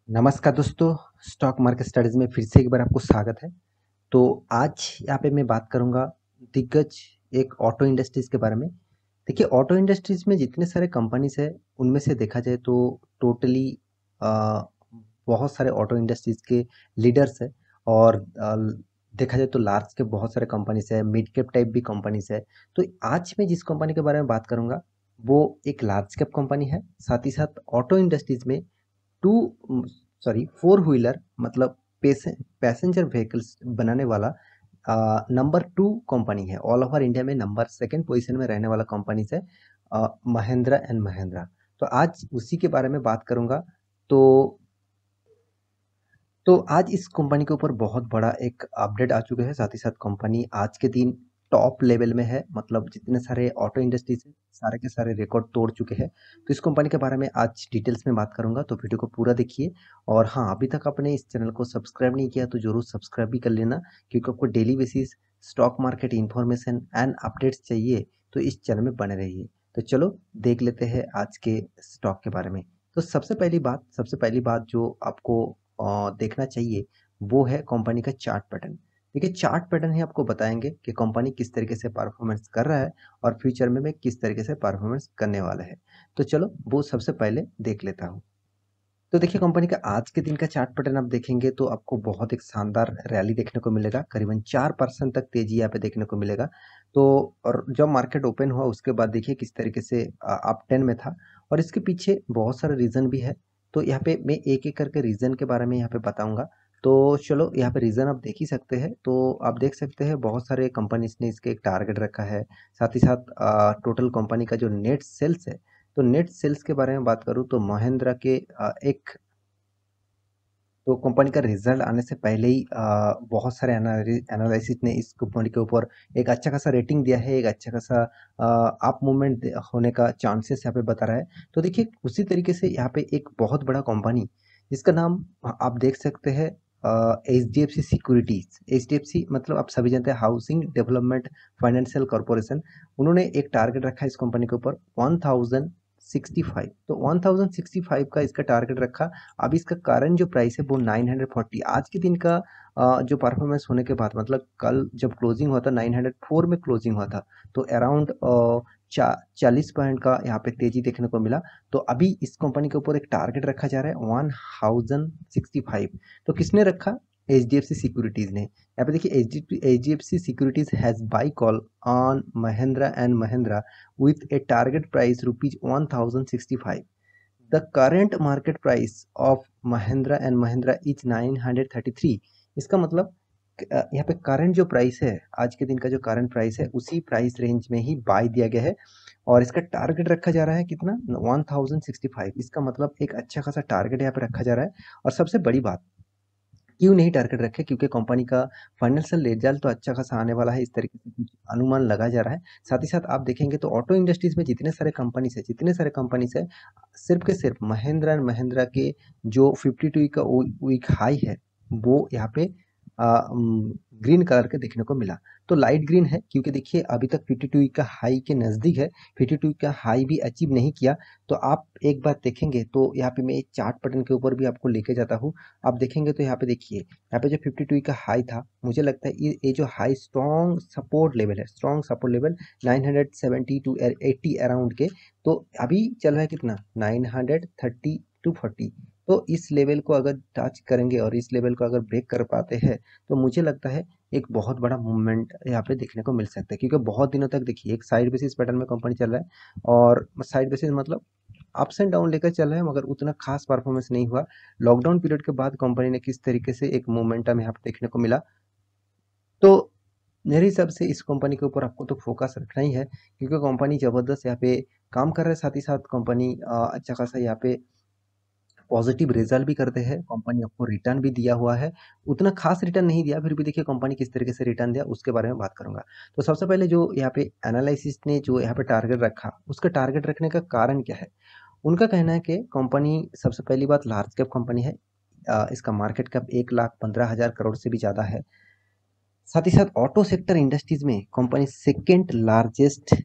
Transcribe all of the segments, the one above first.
नमस्कार दोस्तों, stock market studies में फिर से एक बार आपको स्वागत है। तो आज यहाँ पे मैं बात करूँगा दिग्गज एक ऑटो इंडस्ट्रीज के बारे में। देखिए, ऑटो इंडस्ट्रीज में जितने सारे कंपनीज है, उनमें से देखा जाए तो टोटली बहुत सारे ऑटो इंडस्ट्रीज के लीडर्स है। और देखा जाए तो लार्ज के बहुत सारे कंपनीज है, मिड कैप टाइप भी कंपनीज है। तो आज मैं जिस कंपनी के बारे में बात करूँगा वो एक लार्ज कैप कंपनी है। साथ ही साथ ऑटो इंडस्ट्रीज में टू फोर व्हीलर मतलब पैसेंजर व्हीकल्स बनाने वाला नंबर 2 कंपनी है। ऑल ओवर इंडिया में नंबर सेकंड पोजीशन में रहने वाला कंपनी है महिंद्रा एंड महिंद्रा। तो आज उसी के बारे में बात करूंगा। तो तो आज इस कंपनी के ऊपर बहुत बड़ा एक अपडेट आ चुका है। साथ ही साथ कंपनी आज के दिन टॉप लेवल में है, मतलब जितने सारे ऑटो इंडस्ट्रीज है सारे के सारे रिकॉर्ड तोड़ चुके हैं। तो इस कंपनी के बारे में आज डिटेल्स में बात करूंगा, तो वीडियो को पूरा देखिए। और हाँ, अभी तक आपने इस चैनल को सब्सक्राइब नहीं किया तो जरूर सब्सक्राइब भी कर लेना, क्योंकि आपको daily basis stock market information and updates चाहिए तो इस चैनल में बने रहिए। तो चलो देख लेते हैं आज के स्टॉक के बारे में। तो सबसे पहली बात जो आपको देखना चाहिए वो है कंपनी का चार्ट पैटर्न। देखिए, चार्ट पैटर्न ही आपको बताएंगे कि कंपनी किस तरीके से परफॉर्मेंस कर रहा है और फ्यूचर में किस तरीके से परफॉर्मेंस करने वाला है। तो चलो वो सबसे पहले देख लेता हूँ। तो देखिए, कंपनी का आज के दिन का चार्ट पैटर्न आप देखेंगे तो आपको बहुत एक शानदार रैली देखने को मिलेगा। करीबन 4% तक तेजी यहाँ पे देखने को मिलेगा। तो और जब मार्केट ओपन हुआ उसके बाद देखिए किस तरीके से अप टेन में था। और इसके पीछे बहुत सारे रीजन भी है। तो यहाँ पे मैं एक एक करके रीजन के बारे में यहाँ पे बताऊंगा। तो चलो, यहाँ पे रीजन आप देख ही सकते हैं। तो आप देख सकते हैं बहुत सारे कंपनीज ने इसके एक टारगेट रखा है। साथ ही साथ टोटल कंपनी का जो नेट सेल्स है, तो नेट सेल्स के बारे में बात करूँ तो महिंद्रा के एक तो कंपनी का रिजल्ट आने से पहले ही बहुत सारे एनालिसिस ने इस कंपनी के ऊपर एक अच्छा खासा रेटिंग दिया है, एक अच्छा खासा अप मूवमेंट होने का चांसेस यहाँ पे बता रहा है। तो देखिए, उसी तरीके से यहाँ पे एक बहुत बड़ा कंपनी जिसका नाम आप देख सकते हैं HDFC सिक्योरिटीज। HDFC मतलब आप सभी जानते हैं हाउसिंग डेवलपमेंट फाइनेंशियल कॉर्पोरेशन। उन्होंने एक टारगेट रखा है इस कंपनी के ऊपर 1065। तो 1065 का इसका टारगेट रखा। अब इसका करंट जो प्राइस है वो 940 आज के दिन का जो परफॉर्मेंस होने के बाद, मतलब कल जब क्लोजिंग हुआ था 904 में क्लोजिंग हुआ था। तो अराउंड 40 पॉइंट का यहाँ पे तेजी देखने को मिला। तो अभी इस कंपनी के ऊपर एक टारगेट रखा जा रहा है 1065। तो किसने रखा? HDFC सिक्योरिटीज ने। यहाँ पे देखिए, HDFC securities has by call on Mahindra and Mahindra with a target price rupees 1065. The current market price of Mahindra and Mahindra is 933। इसका मतलब यहाँ पे करंट जो प्राइस है, आज के दिन का जो करंट प्राइस है उसी प्राइस रेंज में ही बाय दिया गया है। और इसका टारगेट रखा जा रहा है कितना? 1065। इसका मतलब एक अच्छा खासा टारगेट यहाँ पे रखा जा रहा है। और सबसे बड़ी बात, क्यों नहीं टारगेट रखे? क्योंकि कंपनी का फाइनेंशियल रिजल्ट तो अच्छा खासा आने वाला है, इस तरीके से कुछ अनुमान लगा जा रहा है। साथ ही साथ आप देखेंगे तो ऑटो इंडस्ट्रीज में जितने सारे कंपनीज है सिर्फ के सिर्फ महिंद्रा एंड महिंद्रा के जो 52 का वीक हाई है वो यहाँ पे ग्रीन कलर के देखने को मिला। तो लाइट ग्रीन है क्योंकि देखिए अभी तक 52 का हाई के नज़दीक है, 52 का हाई भी अचीव नहीं किया। तो आप एक बार देखेंगे तो यहाँ पे मैं एक चार्ट पैटर्न के ऊपर भी आपको लेके जाता हूँ। आप देखेंगे तो यहाँ पे देखिए, यहाँ पे जो 52 का हाई था, मुझे लगता है ये जो हाई स्ट्रॉन्ग सपोर्ट लेवल है, strong support level 970 to 80 around के। तो अभी चल रहा है कितना? 930 टू 40। तो इस लेवल को अगर टच करेंगे और इस लेवल को अगर ब्रेक कर पाते हैं तो मुझे लगता है एक बहुत बड़ा मूवमेंट यहाँ पे देखने को मिल सकता है। क्योंकि बहुत दिनों तक देखिए एक साइड बेसिस पैटर्न में कंपनी चल रहा है, और साइड बेसिस मतलब अप्स एंड डाउन लेकर चल रहे हैं, मगर उतना खास परफॉर्मेंस नहीं हुआ। लॉकडाउन पीरियड के बाद कंपनी ने किस तरीके से एक मोमेंटम यहाँ पे देखने को मिला। तो मेरे हिसाब से इस कंपनी के ऊपर आपको तो फोकस रखना ही है, क्योंकि कंपनी जबरदस्त यहाँ पे काम कर रहा है। साथ ही साथ कंपनी अच्छा खासा यहाँ पे पॉजिटिव रिजल्ट भी करते हैं। कंपनी आपको रिटर्न भी दिया हुआ है, उतना खास रिटर्न नहीं दिया, फिर भी देखिए कंपनी किस तरीके से रिटर्न दिया उसके बारे में बात करूंगा। तो सबसे पहले जो यहाँ पे एनालिसिस ने जो यहाँ पे टारगेट रखा, उसका टारगेट रखने का कारण क्या है? उनका कहना है कि कंपनी सबसे पहली बात लार्ज कैप कंपनी है। इसका मार्केट कैप 1,15,000 करोड़ से भी ज़्यादा है। साथ ही साथ ऑटो सेक्टर इंडस्ट्रीज में company second largest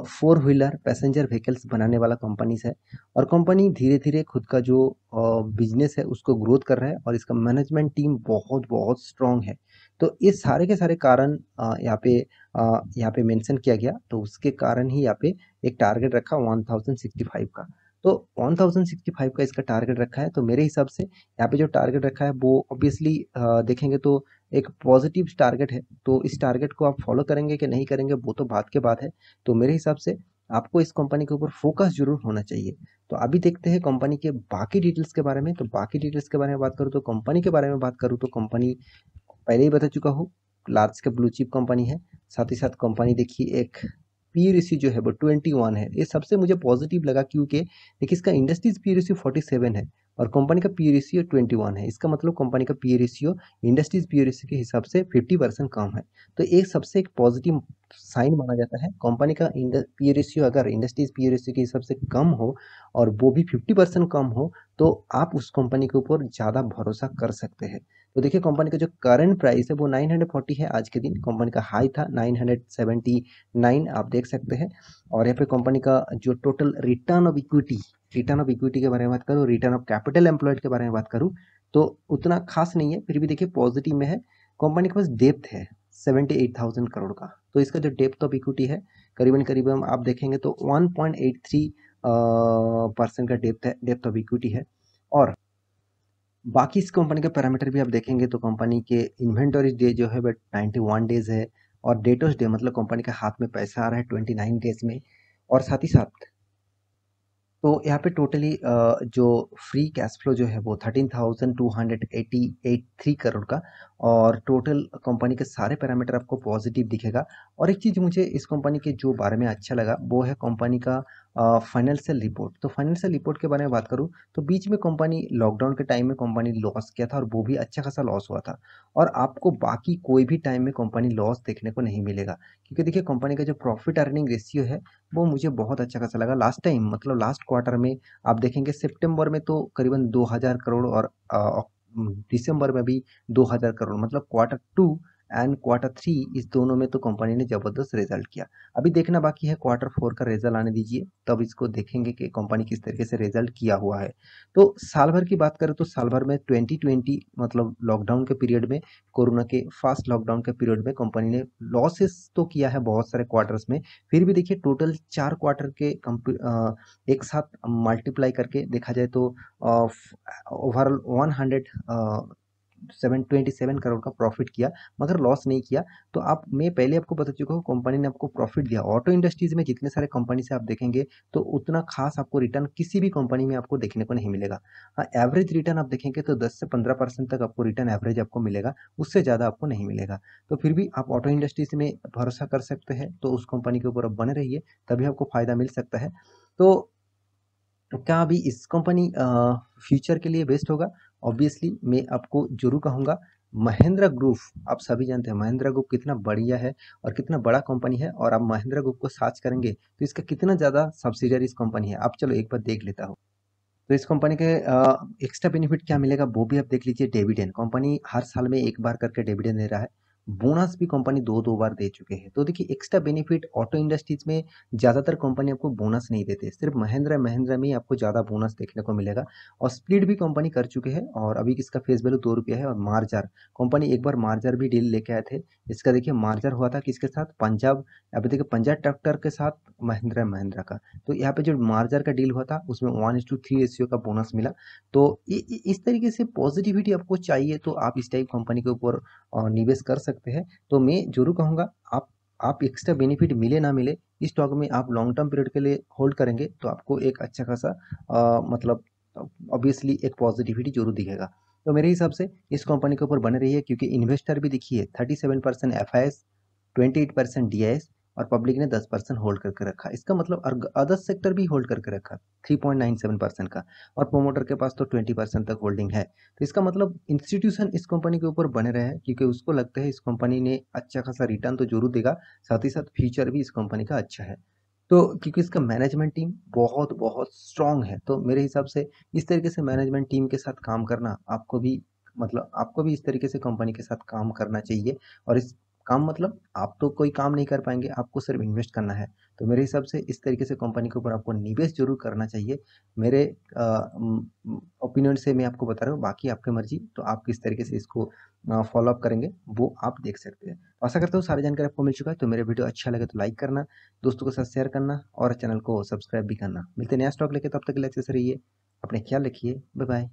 four wheeler passenger vehicles बनाने वाला कंपनीज है और कंपनी धीरे धीरे खुद का जो बिजनेस है उसको ग्रोथ कर रहा है और इसका मैनेजमेंट टीम बहुत बहुत स्ट्रांग है। तो ये सारे के सारे कारण यहाँ पे मेंशन किया गया, तो उसके कारण ही यहाँ पे एक टारगेट रखा 1065 का। तो 1065 का इसका टारगेट रखा है, तो मेरे हिसाब से यहाँ पे जो टारगेट रखा है वो ऑब्वियसली देखेंगे तो एक पॉजिटिव टारगेट है। तो इस टारगेट को आप फॉलो करेंगे कि नहीं करेंगे वो तो बात के बात है। तो मेरे हिसाब से आपको इस कंपनी के ऊपर फोकस जरूर होना चाहिए। तो अभी देखते हैं कंपनी के बाकी डिटेल्स के बारे में। तो बाकी डिटेल्स के बारे में बात करूँ, तो कंपनी के बारे में बात करूँ तो कंपनी पहले ही बता चुका हूँ, large cap blue chip company है। साथ ही साथ कंपनी देखिए एक पी रेशियो जो है वो 21 है। ये सबसे मुझे पॉजिटिव लगा क्योंकि देखिए इसका इंडस्ट्रीज पी रेशियो 47 है और कंपनी का पी रेशियो 21 है। इसका मतलब कंपनी का P ratio industries P ratio के हिसाब से 50% कम है। तो एक सबसे एक पॉजिटिव साइन माना जाता है। कंपनी का पी रेशियो अगर इंडस्ट्रीज पी रेशियो के हिसाब से कम हो और वो भी 50% कम हो, तो आप उस कंपनी के ऊपर ज़्यादा भरोसा कर सकते हैं। तो देखिए कंपनी का जो करंट प्राइस है वो 940 है आज के दिन। कंपनी का हाई था 979, आप देख सकते हैं। और यहाँ पे कंपनी का जो टोटल रिटर्न ऑफ इक्विटी के बारे में बात करूँ, रिटर्न ऑफ कैपिटल एम्प्लॉयड के बारे में बात करूँ, तो उतना खास नहीं है, फिर भी देखिए पॉजिटिव में है। कंपनी के पास डेप्थ है 78,000 करोड़ का। तो इसका जो डेप्थ ऑफ इक्विटी है करीबन करीबन आप देखेंगे तो 1.83% का डेप्थ ऑफ इक्विटी है। और बाकी इस कंपनी के पैरामीटर भी आप देखेंगे तो कंपनी के इन्वेंटरी डे जो है बट 91 डेज है और डेटर्स डे मतलब कंपनी के हाथ में पैसा आ रहा है 29 डेज में। और साथ ही साथ तो यहाँ पे टोटली जो फ्री कैश फ्लो जो है वो 13,283 करोड़ का। और टोटल कंपनी के सारे पैरामीटर आपको पॉजिटिव दिखेगा। और एक चीज़ मुझे इस कंपनी के जो बारे में अच्छा लगा वो है कंपनी का फाइनेंशियल रिपोर्ट। तो फाइनेंशियल रिपोर्ट के बारे में बात करूँ तो बीच में कंपनी लॉकडाउन के टाइम में कंपनी लॉस किया था और वो भी अच्छा खासा लॉस हुआ था। और आपको बाकी कोई भी टाइम में कंपनी लॉस देखने को नहीं मिलेगा, क्योंकि देखिए कंपनी का जो प्रॉफिट अर्निंग रेशियो है वो मुझे बहुत अच्छा खासा लगा। लास्ट टाइम मतलब लास्ट क्वार्टर में आप देखेंगे सितंबर में तो करीबन 2000 करोड़ और दिसंबर में भी 2000 करोड़, मतलब क्वार्टर 2 एंड क्वार्टर 3 इस दोनों में तो कंपनी ने जबरदस्त रिजल्ट किया। अभी देखना बाकी है क्वार्टर 4 का रिजल्ट आने दीजिए, तब इसको देखेंगे कि कंपनी किस तरीके से रिजल्ट किया हुआ है। तो साल भर की बात करें तो साल भर में 2020 मतलब लॉकडाउन के पीरियड में, कोरोना के फास्ट लॉकडाउन के पीरियड में कंपनी ने लॉसेस तो किया है बहुत सारे क्वार्टर्स में। फिर भी देखिए टोटल 4 क्वार्टर के एक साथ मल्टीप्लाई करके देखा जाए तो ओवरऑल 727 करोड़ का प्रॉफिट किया, मगर लॉस नहीं किया। तो आप मैं पहले आपको बता चुका हूँ कंपनी ने आपको प्रॉफिट दिया। ऑटो इंडस्ट्रीज में जितने सारे कंपनी से आप देखेंगे तो उतना खास आपको रिटर्न किसी भी कंपनी में आपको देखने को नहीं मिलेगा। हाँ, एवरेज रिटर्न आप देखेंगे तो 10 से 15% तक आपको रिटर्न एवरेज आपको मिलेगा, उससे ज़्यादा आपको नहीं मिलेगा। तो फिर भी आप ऑटो इंडस्ट्रीज में भरोसा कर सकते हैं, तो उस कंपनी के ऊपर आप बने रहिए, तभी आपको फ़ायदा मिल सकता है। तो क्या अभी इस कंपनी फ्यूचर के लिए बेस्ट होगा? ऑब्वियसली मैं आपको ज़रूर कहूँगा महिंद्रा ग्रुप। आप सभी जानते हैं महिंद्रा ग्रुप कितना बढ़िया है और कितना बड़ा कंपनी है। और आप महिंद्रा ग्रुप को सर्च करेंगे तो इसका कितना ज़्यादा सब्सिडियरीज कंपनी है, आप चलो एक बार देख लेता हूँ। तो इस कंपनी के एक्स्ट्रा बेनिफिट क्या मिलेगा वो भी आप देख लीजिए। डिविडेंड कंपनी हर साल में एक बार करके डिविडेंड दे रहा है। बोनस भी कंपनी दो दो बार दे चुके हैं। तो देखिए एक्स्ट्रा बेनिफिट ऑटो इंडस्ट्रीज में ज़्यादातर कंपनी आपको बोनस नहीं देते, सिर्फ महिंद्रा महिंद्रा में ही आपको ज़्यादा बोनस देखने को मिलेगा। और स्प्लिट भी कंपनी कर चुके हैं और अभी इसका फेस वैल्यू 2 रुपये है। और मार्जर कंपनी एक बार मार्जर भी डील लेके आए थे। इसका देखिए मार्जर हुआ था किसके साथ, पंजाब। अभी देखिए पंजाब ट्रैक्टर के साथ महिंद्रा महिंद्रा का। तो यहाँ पे जो मार्जर का डील हुआ था उसमें 1:3 रेशियो का बोनस मिला। तो इस तरीके से पॉजिटिविटी आपको चाहिए तो आप इस टाइप कंपनी के ऊपर निवेश कर सकते हैं। तो मैं जरूर कहूँगा आप एक्स्ट्रा बेनिफिट मिले ना मिले इस स्टॉक में आप लॉन्ग टर्म पीरियड के लिए होल्ड करेंगे तो आपको एक अच्छा खासा मतलब ऑब्वियसली एक पॉजिटिविटी जरूर दिखेगा। तो मेरे हिसाब से इस कंपनी के ऊपर बने रहिए, क्योंकि इन्वेस्टर भी देखिए 37% FIS, 28% DIS और पब्लिक ने 10% होल्ड करके रखा। इसका मतलब अदर सेक्टर भी होल्ड करके रखा 3.97% का। और प्रोमोटर के पास तो 20% तक होल्डिंग है। तो इसका मतलब इंस्टीट्यूशन इस कंपनी के ऊपर बने रहे हैं, क्योंकि उसको लगता है इस कंपनी ने अच्छा खासा रिटर्न तो जरूर देगा, साथ ही साथ फ्यूचर भी इस कंपनी का अच्छा है। तो क्योंकि इसका मैनेजमेंट टीम बहुत बहुत स्ट्रांग है, तो मेरे हिसाब से इस तरीके से मैनेजमेंट टीम के साथ काम करना आपको भी, मतलब आपको भी इस तरीके से कंपनी के साथ काम करना चाहिए। और इस काम मतलब आप तो कोई काम नहीं कर पाएँगे, आपको सिर्फ़ इन्वेस्ट करना है। तो मेरे हिसाब से इस तरीके से कंपनी के ऊपर आपको निवेश ज़रूर करना चाहिए। मेरे ओपिनियन से मैं आपको बता रहा हूँ, बाकी आपकी मर्ज़ी, तो आप किस तरीके से इसको फ़ॉलो अप करेंगे, वो आप देख सकते हैं। आशा करता हूँ सारी जानकारी आपको मिल चुका है, तो मेरा वीडियो अच्छा लगे तो लाइक करना, दोस्तों के साथ शेयर करना और चैनल को सब्सक्राइब भी करना। मिलते हैं नया स्टॉक लेके, तब तक के लिए अच्छे से रहिए, अपना ख्याल रखिए, बाय बाय।